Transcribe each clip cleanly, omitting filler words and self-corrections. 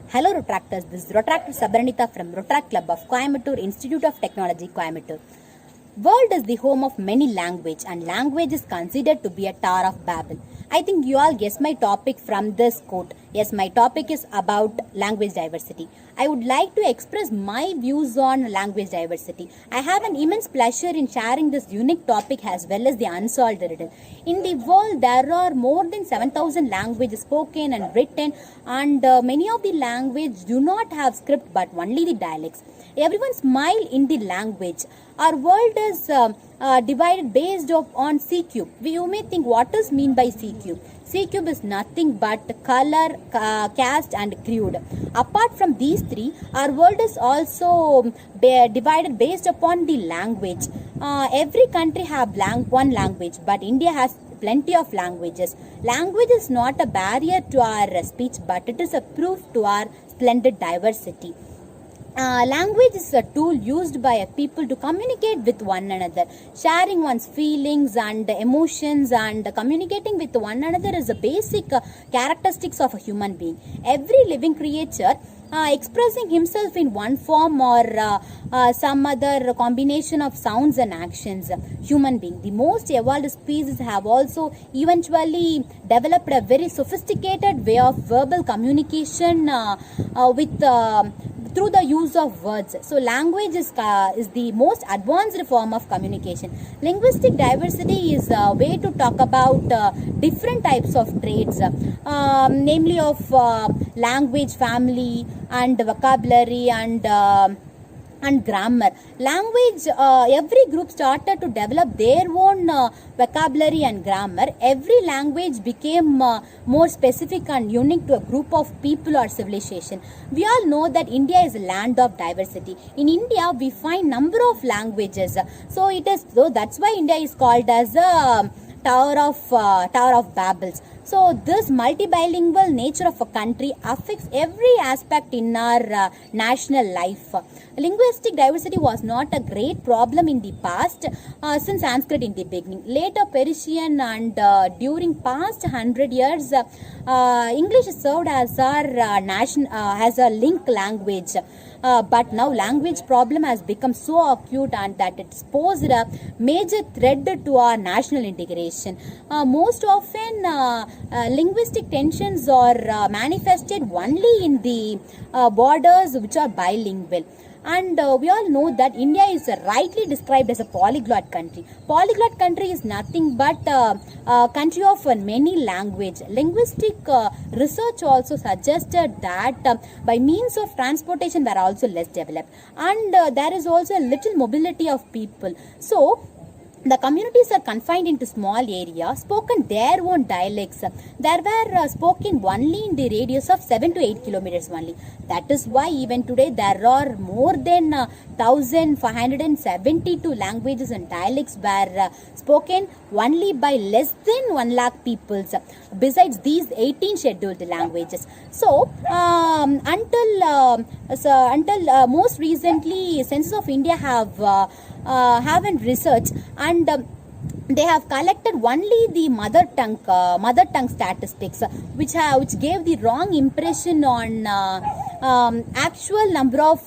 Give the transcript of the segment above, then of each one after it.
Hello Retractors, this is Rtr.Sabarinitha from Rotaract Club of Coimbatore Institute of Technology, Coimbatore. World is the home of many language and language is considered to be a Tower of Babel. I think you all guess my topic from this quote. Yes, my topic is about language diversity. I would like to express my views on language diversity. I have an immense pleasure in sharing this unique topic as well as the unsolved riddle. In the world, there are more than 7,000 languages spoken and written, and many of the languages do not have script but only the dialects. Everyone smile in the language. Our world is divided based on C cube. You may think, what is mean by C cube? C cube is nothing but color, caste and creed. Apart from these three, our world is also divided based upon the language. Every country have one language, but India has plenty of languages. Language is not a barrier to our speech, but it is a proof to our splendid diversity. Language is a tool used by a people to communicate with one another. Sharing one's feelings and emotions and communicating with one another is a basic characteristics of a human being. Every living creature expressing himself in one form or some other combination of sounds and actions. Human being, the most evolved species, have also eventually developed a very sophisticated way of verbal communication through the use of words. So language is the most advanced form of communication. Linguistic diversity is a way to talk about different types of traits, namely of language family and vocabulary and grammar. Language, every group started to develop their own vocabulary and grammar. Every language became more specific and unique to a group of people or civilization. We all know that India is a land of diversity. In India, we find number of languages. So that's why India is called as a Tower of Babels. So this multibilingual nature of a country affects every aspect in our national life. Linguistic diversity was not a great problem in the past since Sanskrit in the beginning. Later Persian and during past 100 years, English served as our as a link language. But now language problem has become so acute and that it's posed a major threat to our national integration. Most often linguistic tensions are manifested only in the borders which are bilingual. And we all know that India is rightly described as a polyglot country. Polyglot country is nothing but a country of many language. Linguistic research also suggested that by means of transportation were also less developed. And there is also a little mobility of people. So the communities are confined into small areas, spoken their own dialects. There were spoken only in the radius of 7 to 8 kilometers only. That is why even today there are more than 1,572 languages and dialects were spoken only by less than 1 lakh peoples. Besides these 18 scheduled languages. So until most recently, Census of India haven't researched and they have collected only the mother tongue statistics, which gave the wrong impression on actual number of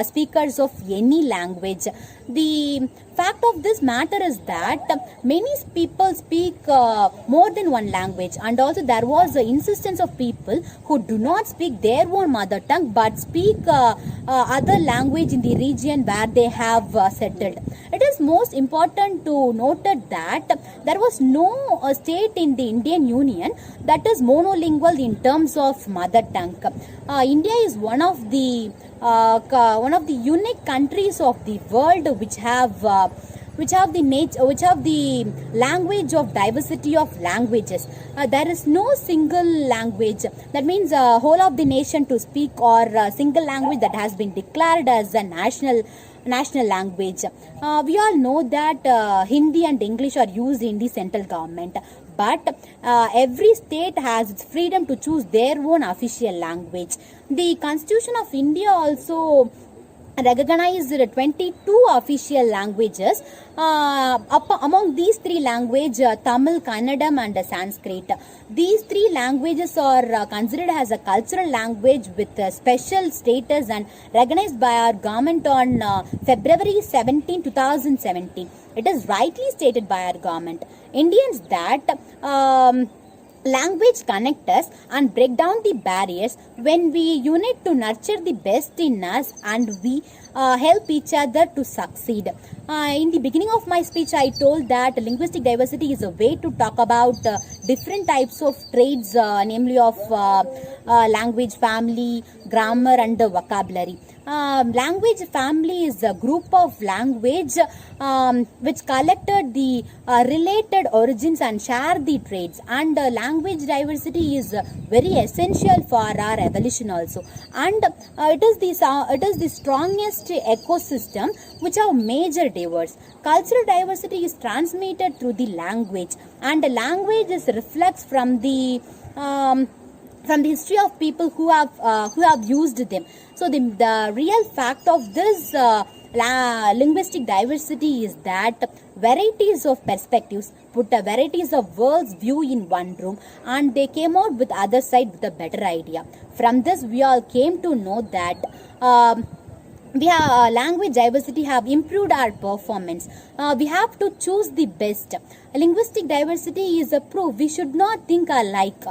speakers of any language. The fact of this matter is that many people speak more than one language, and also there was the insistence of people who do not speak their own mother tongue but speak other language in the region where they have settled. It is most important to note that there was no state in the Indian Union that is monolingual in terms of mother tongue. India is one of the unique countries of the world which have the language of diversity of languages. There is no single language. That means whole of the nation to speak or a single language that has been declared as a national language. We all know that Hindi and English are used in the central government. But every state has its freedom to choose their own official language. The Constitution of India also recognized 22 official languages. Among these three languages, Tamil, Kannadam and Sanskrit. These three languages are considered as a cultural language with special status and recognized by our government on February 17, 2017. It is rightly stated by our government. Indians that language connect us and break down the barriers when we unite to nurture the best in us, and we help each other to succeed. In the beginning of my speech, I told that linguistic diversity is a way to talk about different types of traits, namely of language family, grammar and vocabulary. Language family is a group of language which collected the related origins and share the traits, and language diversity is very essential for our evolution also, and it is the strongest ecosystem which have major diverse. Cultural diversity is transmitted through the language, and the language is reflects from the history of people who have used them. So the real fact of this linguistic diversity is that varieties of perspectives put varieties of world's view in one room, and they came out with other side with a better idea. From this, we all came to know that we have language diversity have improved our performance. We have to choose the best. Linguistic diversity is a proof we should not think alike.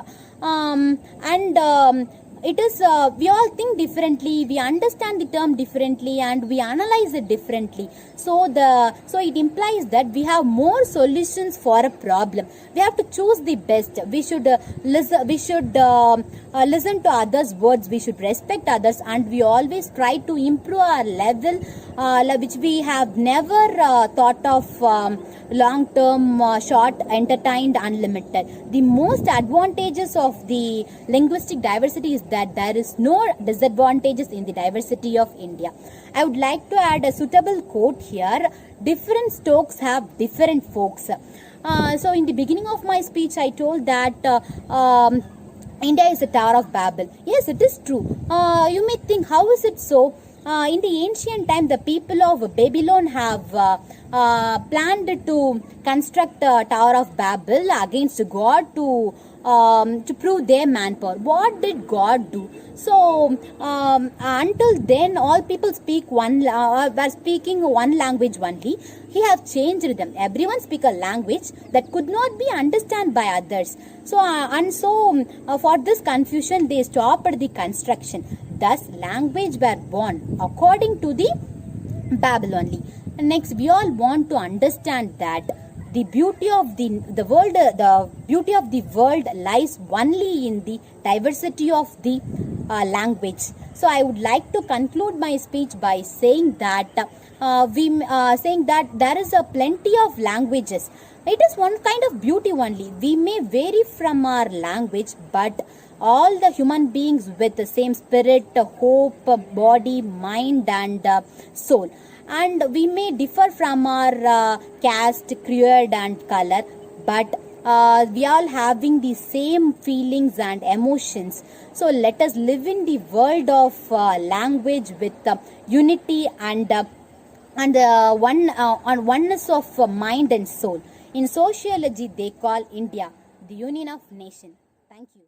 It is we all think differently, we understand the term differently, and we analyze it differently. So it implies that we have more solutions for a problem. We have to choose the best. We should listen to others' words. We should respect others, and we always try to improve our level, which we have never thought of long term, short, entertained, unlimited. The most advantages of the linguistic diversity is that there is no disadvantages in the diversity of India. I would like to add a suitable quote here: different strokes have different folks. So in the beginning of my speech, I told that India is a Tower of Babel. Yes, it is true. You may think, how is it so? In the ancient time, the people of Babylon have planned to construct a Tower of Babel against God to prove their manpower. What did God do? So until then, all people were speaking one language only. He have changed them. Everyone speak a language that could not be understood by others. So for this confusion, they stopped the construction. Thus, language were born according to the Babylon. Next, we all want to understand that the beauty of the world lies only in the diversity of the language. So I would like to conclude my speech by saying that there is a plenty of languages. It is one kind of beauty only. We may vary from our language, but all the human beings with the same spirit, hope, body, mind and soul. And we may differ from our caste, creed and color, but we all having the same feelings and emotions. So let us live in the world of language with unity and oneness of mind and soul. In sociology, they call India the union of nations. Thank you.